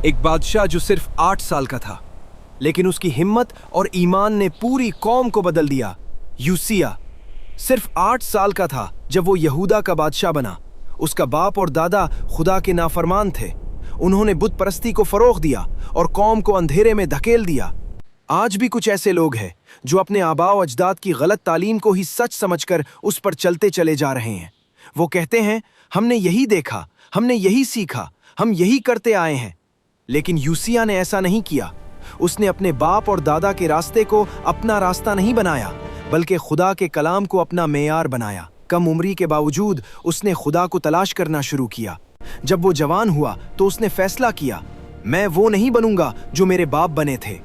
एक बादशाह जो सिर्फ 8 साल का था, लेकिन उसकी हिम्मत और ईमान ने पूरी कौम को बदल दिया। यूसिया सिर्फ 8 साल का था जब वो यहूदा का बादशाह बना। उसका बाप और दादा खुदा के नाफरमान थे। उन्होंने बुत परस्ती को फरोग दिया और कौम को अंधेरे में धकेल दिया। आज भी कुछ ऐसे लोग हैं जो अपने आबाओ अजदाद की गलत तालीम को ही सच समझकर उस पर चलते चले जा रहे हैं। वो कहते हैं, हमने यही देखा, हमने यही सीखा, हम यही करते आए हैं। लेकिन यूसिया ने ऐसा नहीं किया। उसने अपने बाप और दादा के रास्ते को अपना रास्ता नहीं बनाया, बल्कि खुदा के कलाम को अपना मेयार बनाया। कम उम्री के बावजूद उसने खुदा को तलाश करना शुरू किया। जब वो जवान हुआ तो उसने फैसला किया, मैं वो नहीं बनूंगा जो मेरे बाप बने थे।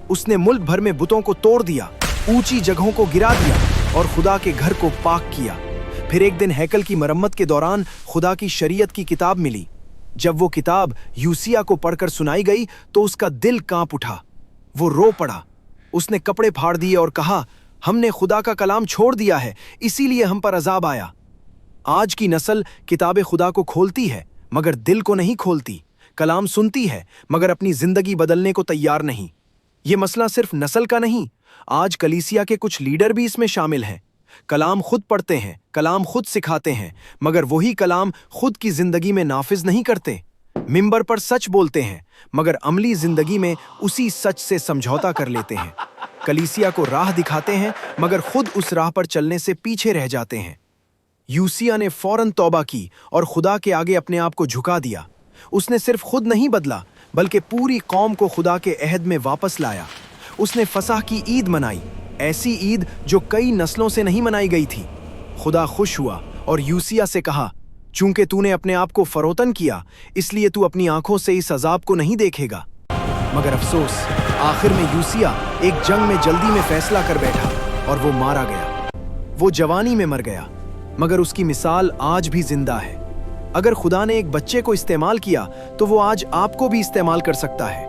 उसने मुल्क भर में बुतों को तोड़ दिया, ऊंची जगहों को गिरा दिया और खुदा के घर को पाक किया। फिर एक दिन हैकल की मरम्मत के दौरान खुदा की शरीयत की किताब मिली। जब वो किताब यूसिया को पढ़कर सुनाई गई तो उसका दिल कांप उठा। वो रो पड़ा। उसने कपड़े फाड़ दिए और कहा, हमने खुदा का कलाम छोड़ दिया है, इसीलिए हम पर अजाब आया। आज की नस्ल किताब खुदा को खोलती है मगर दिल को नहीं खोलती। कलाम सुनती है मगर अपनी जिंदगी बदलने को तैयार नहीं। ये मसला सिर्फ नस्ल का नहीं, आज कलीसिया के कुछ लीडर भी इसमें शामिल हैं। कलाम खुद पढ़ते हैं, कलाम खुद सिखाते हैं, मगर वही कलाम खुद की जिंदगी में नाफिज नहीं करते। मिंबर पर सच बोलते हैं मगर अमली जिंदगी में उसी सच से समझौता कर लेते हैं। कलीसिया को राह दिखाते हैं मगर खुद उस राह पर चलने से पीछे रह जाते हैं। यूसिया ने फौरन तौबा की और खुदा के आगे अपने आप को झुका दिया। उसने सिर्फ खुद नहीं बदला बल्कि पूरी कौम को खुदा के अहद में वापस लाया। उसने फसह की ईद मनाई, ऐसी ईद जो कई नस्लों से नहीं मनाई गई थी। खुदा खुश हुआ और यूसिया से कहा, चूंकि तूने अपने आप को फरोतन किया, इसलिए तू अपनी आंखों से इस अजाब को नहीं देखेगा। मगर अफसोस, आखिर में यूसिया एक जंग में जल्दी में फैसला कर बैठा और वो मारा गया। वो जवानी में मर गया, मगर उसकी मिसाल आज भी जिंदा है। अगर खुदा ने एक बच्चे को इस्तेमाल किया तो वो आज आपको भी इस्तेमाल कर सकता है।